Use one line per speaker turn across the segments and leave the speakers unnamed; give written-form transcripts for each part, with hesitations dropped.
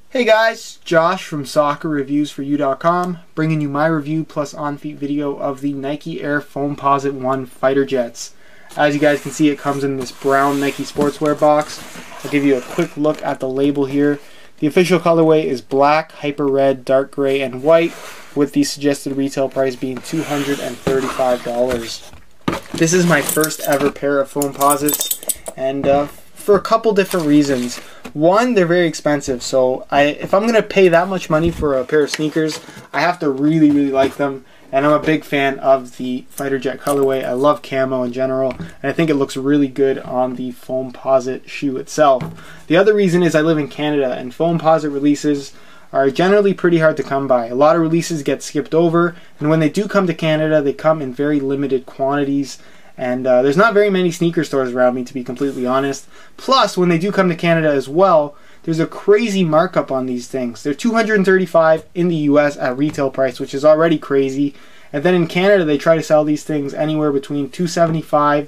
Hey guys, Josh from soccerreviewsforyou.com, bringing you my review plus on-feet video of the Nike Air Foamposite 1 fighter jets. As you guys can see, it comes in this brown Nike sportswear box. I'll give you a quick look at the label here. The official colorway is black, hyper red, dark gray, and white, with the suggested retail price being $235. This is my first ever pair of Foamposites, and for a couple different reasons. One, they're very expensive, so if I'm going to pay that much money for a pair of sneakers, I have to really like them, and I'm a big fan of the fighter jet colorway. I love camo in general, and I think it looks really good on the Foamposite shoe itself. The other reason is I live in Canada, and Foamposite releases are generally pretty hard to come by. A lot of releases get skipped over, and when they do come to Canada, they come in very limited quantities. And there's not very many sneaker stores around me, to be completely honest. Plus, when they do come to Canada as well, there's a crazy markup on these things. They're $235 in the US at retail price, which is already crazy. And then in Canada, they try to sell these things anywhere between $275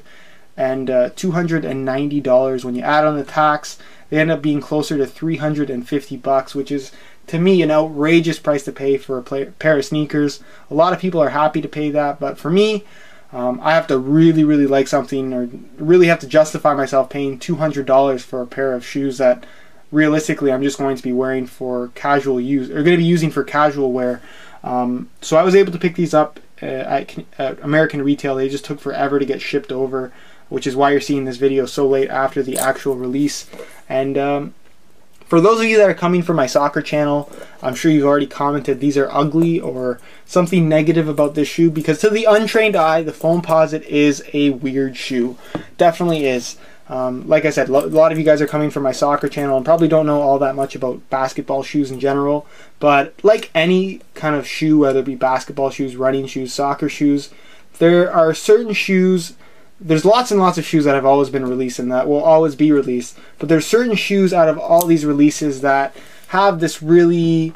and $290. When you add on the tax, they end up being closer to $350, which is, to me, an outrageous price to pay for a pair of sneakers. A lot of people are happy to pay that, but for me, I have to really like something, or really have to justify myself paying $200 for a pair of shoes that realistically I'm just going to be wearing for casual use, or going to be using for casual wear. So I was able to pick these up at American retail. They just took forever to get shipped over, which is why you're seeing this video so late after the actual release. And for those of you that are coming from my soccer channel, I'm sure you've already commented these are ugly or something negative about this shoe, because to the untrained eye, the Foamposite is a weird shoe. Definitely is. Like I said, a lot of you guys are coming from my soccer channel and probably don't know all that much about basketball shoes in general, but like any kind of shoe, whether it be basketball shoes, running shoes, soccer shoes, there are certain shoes. There's lots and lots of shoes that have always been released and that will always be released, but there's certain shoes out of all these releases that have this really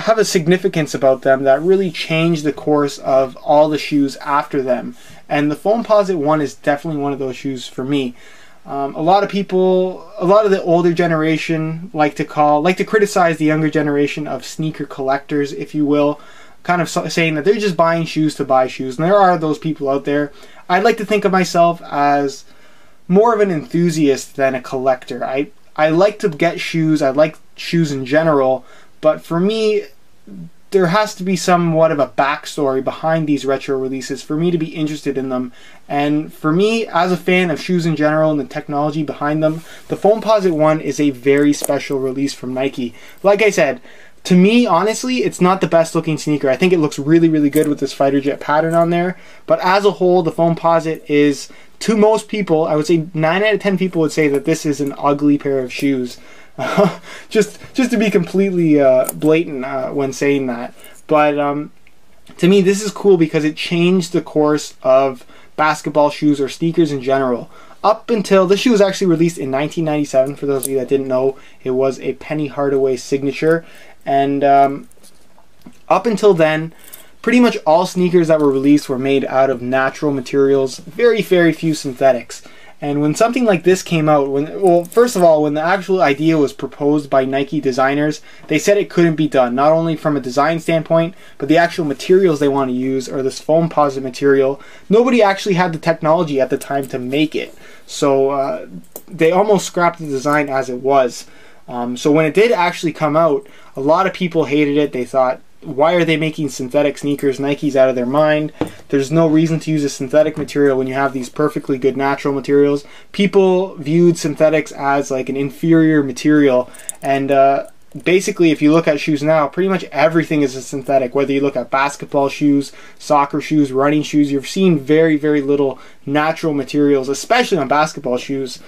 have a significance about them that really change the course of all the shoes after them, and the Foamposite 1 is definitely one of those shoes for me. A lot of people, a lot of the older generation like to criticize the younger generation of sneaker collectors, if you will, kind of saying that they're just buying shoes to buy shoes, and there are those people out there. I'd like to think of myself as more of an enthusiast than a collector. I like to get shoes, I like shoes in general, but for me, there has to be somewhat of a backstory behind these retro releases for me to be interested in them. And for me, as a fan of shoes in general and the technology behind them, the Foamposite 1 is a very special release from Nike. Like I said, to me, honestly, it's not the best looking sneaker. I think it looks really good with this fighter jet pattern on there. But as a whole, the Foamposite is, to most people, I would say 9 out of 10 people would say that this is an ugly pair of shoes. just to be completely blatant when saying that. But to me, this is cool because it changed the course of basketball shoes or sneakers in general. Up until, this shoe was actually released in 1997, for those of you that didn't know. It was a Penny Hardaway signature. And up until then, pretty much all sneakers that were released were made out of natural materials, very few synthetics. And when something like this came out, well, first of all, when the actual idea was proposed by Nike designers, they said it couldn't be done, not only from a design standpoint, but the actual materials they want to use are this Foamposite material. Nobody actually had the technology at the time to make it, so they almost scrapped the design as it was. So when it did actually come out, a lot of people hated it. They thought, why are they making synthetic sneakers? Nike's out of their mind. There's no reason to use a synthetic material when you have these perfectly good natural materials. People viewed synthetics as like an inferior material, and basically, if you look at shoes now, pretty much everything is a synthetic. Whether you look at basketball shoes, soccer shoes, running shoes, you're seeing very little natural materials, especially on basketball shoes.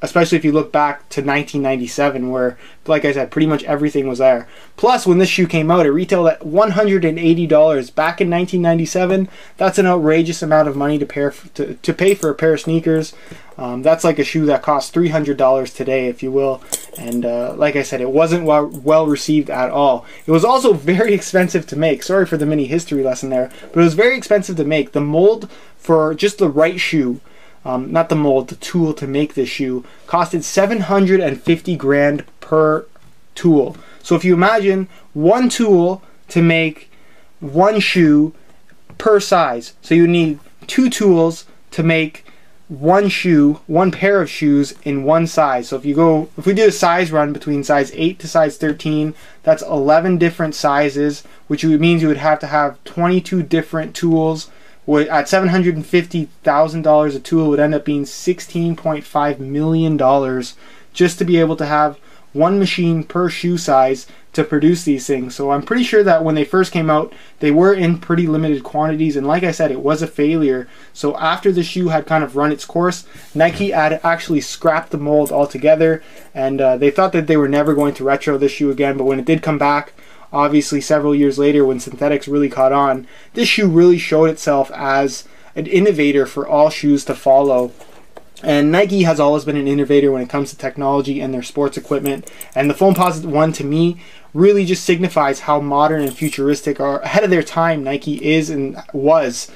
Especially if you look back to 1997, where, like I said, pretty much everything was there. Plus, when this shoe came out, it retailed at $180 back in 1997. That's an outrageous amount of money to pay for a pair of sneakers. That's like a shoe that costs $300 today, if you will. And like I said, it wasn't well received at all. It was also very expensive to make. Sorry for the mini history lesson there, but it was very expensive to make. The mold for just the right shoe, not the mold, the tool to make this shoe, costed $750 grand per tool. So if you imagine one tool to make one shoe per size, so you need 2 tools to make one shoe, one pair of shoes in one size. So if we do a size run between size 8 to size 13, that's 11 different sizes, which means you would have to have 22 different tools. At $750,000 a tool, would end up being $16.5 million just to be able to have one machine per shoe size to produce these things. So I'm pretty sure that when they first came out, they were in pretty limited quantities, and like I said, it was a failure. So after the shoe had kind of run its course, Nike had actually scrapped the mold altogether, and they thought that they were never going to retro this shoe again. But when it did come back, obviously several years later, when synthetics really caught on, this shoe really showed itself as an innovator for all shoes to follow. And Nike has always been an innovator when it comes to technology and their sports equipment. And the Foamposite 1, to me, really just signifies how modern and futuristic, or ahead of their time, Nike is and was,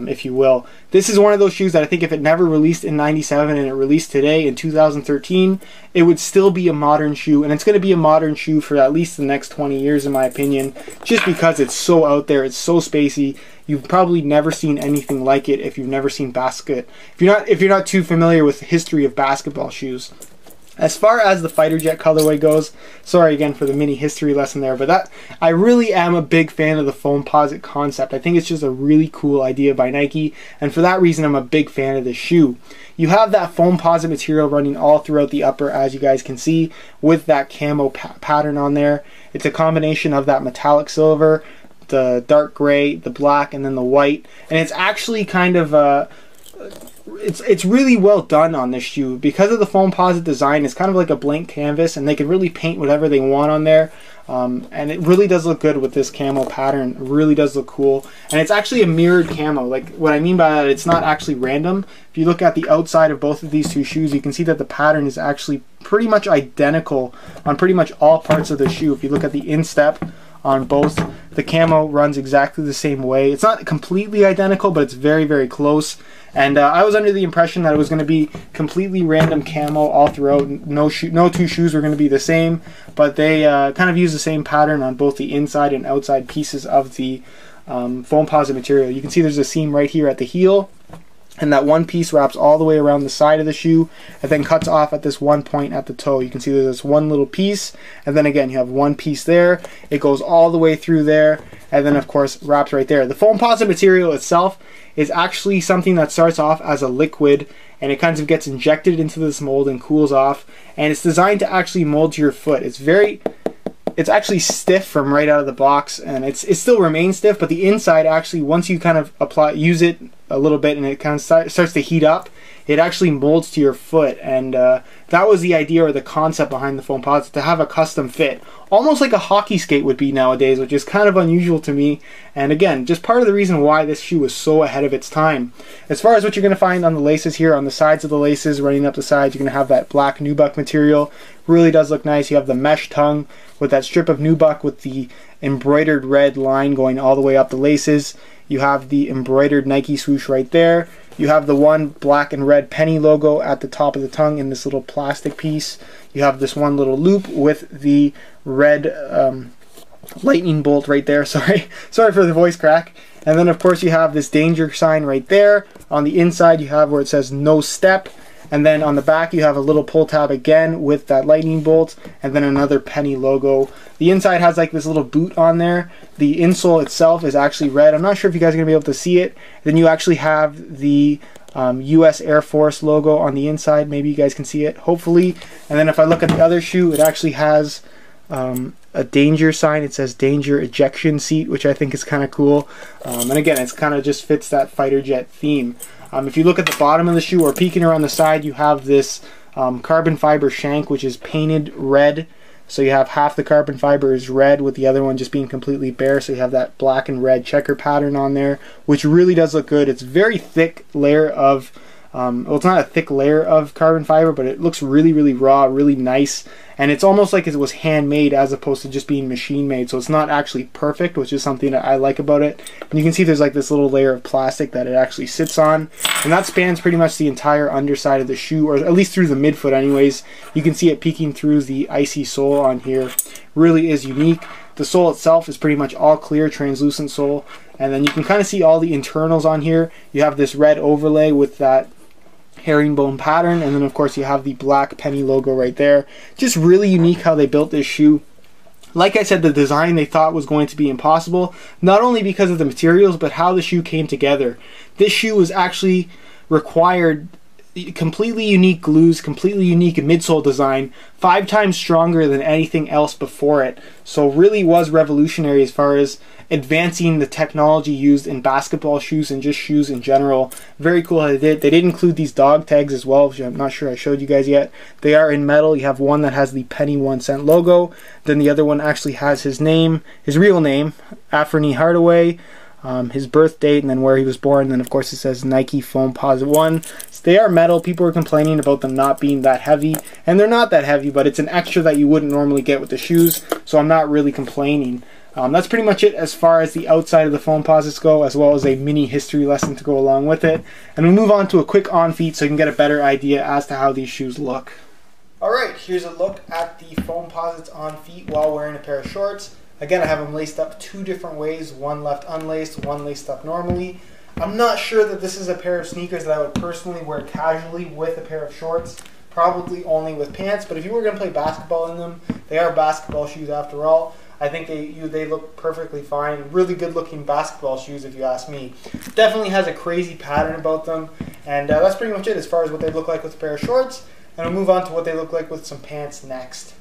if you will. This is one of those shoes that I think if it never released in '97 and it released today in 2013, it would still be a modern shoe. And it's going to be a modern shoe for at least the next 20 years, in my opinion, just because it's so out there, it's so spacey. You've probably never seen anything like it if you've never seen basket. If you're not too familiar with the history of basketball shoes. As far as the fighter jet colorway goes, sorry again for the mini history lesson there, but I really am a big fan of the Foamposite concept. I think it's just a really cool idea by Nike, and for that reason I'm a big fan of this shoe. You have that Foamposite material running all throughout the upper, as you guys can see, with that camo pattern on there. It's a combination of that metallic silver, the dark gray, the black, and then the white, and it's actually kind of it's really well done on this shoe. Because of the Foamposite design, it's kind of like a blank canvas, and they can really paint whatever they want on there, and it really does look good with this camo pattern. It really does look cool, and it's actually a mirrored camo. Like, what I mean by that, it's not actually random. If you look at the outside of both of these two shoes, you can see that the pattern is actually pretty much identical on pretty much all parts of the shoe. If you look at the instep on both, the camo runs exactly the same way. It's not completely identical, but it's very, very close. And I was under the impression that it was going to be completely random camo all throughout. No two shoes were going to be the same, but they kind of use the same pattern on both the inside and outside pieces of the Foamposite material. You can see there's a seam right here at the heel, and that one piece wraps all the way around the side of the shoe and then cuts off at this one point at the toe. You can see there's this one little piece, and then again you have one piece there. It goes all the way through there, and then of course wraps right there. The Foamposite material itself is actually something that starts off as a liquid, and it kind of gets injected into this mold and cools off, and it's designed to actually mold to your foot. It's actually stiff from right out of the box, and it still remains stiff, but the inside actually, once you kind of use it a little bit and it kind of starts to heat up, it actually molds to your foot. And that was the idea or the concept behind the Foamposite, to have a custom fit, almost like a hockey skate would be nowadays, which is kind of unusual to me, and again, just part of the reason why this shoe was so ahead of its time. As far as what you're going to find on the laces here, on the sides of the laces, running up the sides, you're going to have that black nubuck material. Really does look nice. You have the mesh tongue with that strip of nubuck with the embroidered red line going all the way up the laces. You have the embroidered Nike swoosh right there. You have the one black and red penny logo at the top of the tongue in this little plastic piece. You have this one little loop with the red lightning bolt right there. Sorry for the voice crack. And then of course you have this danger sign right there. On the inside you have where it says no step. And then on the back you have a little pull tab again with that lightning bolt, and then another penny logo. The inside has like this little boot on there. The insole itself is actually red. I'm not sure if you guys are going to be able to see it. Then you actually have the US Air Force logo on the inside. Maybe you guys can see it, hopefully. And then if I look at the other shoe, it actually has a danger sign. It says danger ejection seat, which I think is kind of cool. And again, it's kind of just fits that fighter jet theme. If you look at the bottom of the shoe or peeking around the side, you have this carbon fiber shank, which is painted red. So you have half the carbon fiber is red with the other one just being completely bare. So you have that black and red checker pattern on there, which really does look good. It's a very thick layer of Well, it's not a thick layer of carbon fiber, but it looks really, really raw, really nice. And it's almost like it was handmade as opposed to just being machine made. So it's not actually perfect, which is something that I like about it. And you can see there's like this little layer of plastic that it actually sits on. And that spans pretty much the entire underside of the shoe, or at least through the midfoot anyways. You can see it peeking through the icy sole on here. Really is unique. The sole itself is pretty much all clear, translucent sole. And then you can kind of see all the internals on here. You have this red overlay with that herringbone pattern, and then of course you have the black penny logo right there. Just really unique how they built this shoe. Like I said, the design they thought was going to be impossible, not only because of the materials, but how the shoe came together. This shoe was actually required completely unique glues, completely unique midsole design, 5 times stronger than anything else before it. So really was revolutionary as far as advancing the technology used in basketball shoes and just shoes in general. Very cool how they did. They did include these dog tags as well, which I'm not sure I showed you guys yet. They are in metal. You have one that has the penny 1-cent logo. Then the other one actually has his name, his real name, Afrani Hardaway, his birth date, and then where he was born. And then of course it says Nike Foamposite 1. So they are metal. People are complaining about them not being that heavy, and they're not that heavy, but it's an extra that you wouldn't normally get with the shoes, so I'm not really complaining. That's pretty much it as far as the outside of the Foamposites go, as well as a mini history lesson to go along with it. And we'll move on to a quick on feet so you can get a better idea as to how these shoes look. Alright, here's a look at the Foamposites on feet while wearing a pair of shorts. Again, I have them laced up 2 different ways, one left unlaced, one laced up normally. I'm not sure that this is a pair of sneakers that I would personally wear casually with a pair of shorts. Probably only with pants, but if you were going to play basketball in them, they are basketball shoes after all. I think they look perfectly fine. Really good looking basketball shoes if you ask me. Definitely has a crazy pattern about them. And that's pretty much it as far as what they look like with a pair of shorts. And we'll move on to what they look like with some pants next.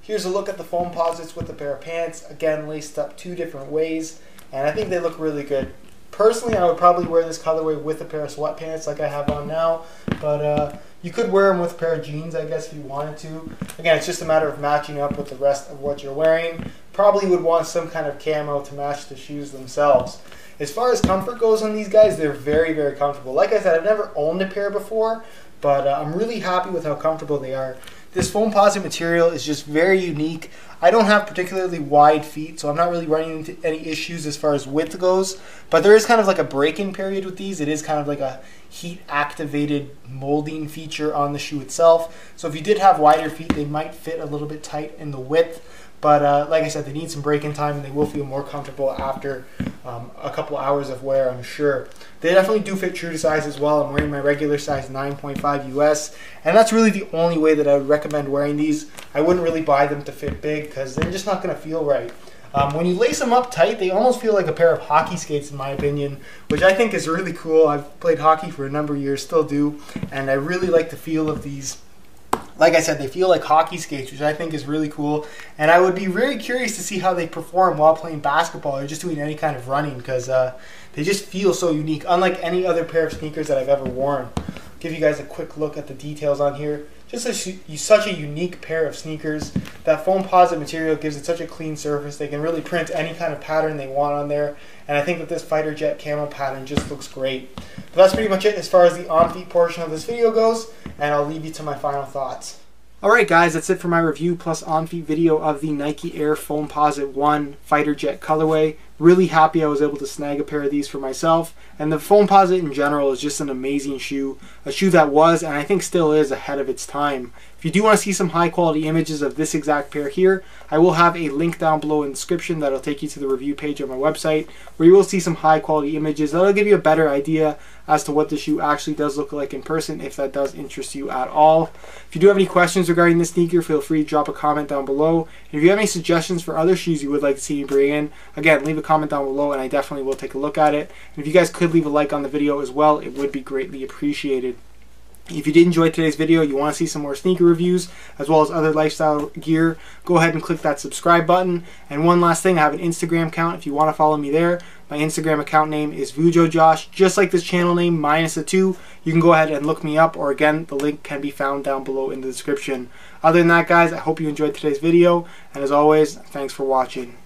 Here's a look at the Foamposites with a pair of pants. Again, laced up 2 different ways. And I think they look really good. Personally, I would probably wear this colorway with a pair of sweatpants like I have on now. But you could wear them with a pair of jeans, I guess, if you wanted to. Again, it's just a matter of matching up with the rest of what you're wearing. Probably would want some kind of camo to match the shoes themselves. As far as comfort goes on these guys, they're very, very comfortable. Like I said, I've never owned a pair before, but I'm really happy with how comfortable they are. This Foamposite material is just very unique. I don't have particularly wide feet, so I'm not really running into any issues as far as width goes, but there is kind of like a break-in period with these. It is kind of like a heat-activated molding feature on the shoe itself. So if you did have wider feet, they might fit a little bit tight in the width. But like I said, they need some break-in time, and they will feel more comfortable after a couple hours of wear, I'm sure. They definitely do fit true to size as well. I'm wearing my regular size 9.5 US, and that's really the only way that I would recommend wearing these. I wouldn't really buy them to fit big because they're just not going to feel right. When you lace them up tight, they almost feel like a pair of hockey skates in my opinion, which I think is really cool. I've played hockey for a number of years, still do, and I really like the feel of these. Like I said, they feel like hockey skates, which I think is really cool. And I would be very curious to see how they perform while playing basketball or just doing any kind of running, because they just feel so unique, unlike any other pair of sneakers that I've ever worn. I'll give you guys a quick look at the details on here. Just such a unique pair of sneakers. That Foamposite material gives it such a clean surface. They can really print any kind of pattern they want on there. And I think that this fighter jet camo pattern just looks great. But that's pretty much it as far as the on-feet portion of this video goes. And I'll leave you to my final thoughts. Alright guys, that's it for my review plus on-feet video of the Nike Air Foamposite 1 Fighter Jet colorway. Really happy I was able to snag a pair of these for myself. And the Foamposite in general is just an amazing shoe. A shoe that was, and I think still is, ahead of its time. If you do want to see some high quality images of this exact pair here, I will have a link down below in the description that'll take you to the review page on my website, where you will see some high quality images that'll give you a better idea as to what the shoe actually does look like in person, if that does interest you at all. If you do have any questions regarding this sneaker, feel free to drop a comment down below. And if you have any suggestions for other shoes you would like to see me bring in, again, leave a comment down below and I definitely will take a look at it. And if you guys could leave a like on the video as well, it would be greatly appreciated. If you did enjoy today's video, you want to see some more sneaker reviews as well as other lifestyle gear, go ahead and click that subscribe button. And one last thing, I have an Instagram account if you want to follow me there. My Instagram account name is VujoJosh, just like this channel name minus a 2. You can go ahead and look me up, or again, the link can be found down below in the description. Other than that guys, I hope you enjoyed today's video, and as always, thanks for watching.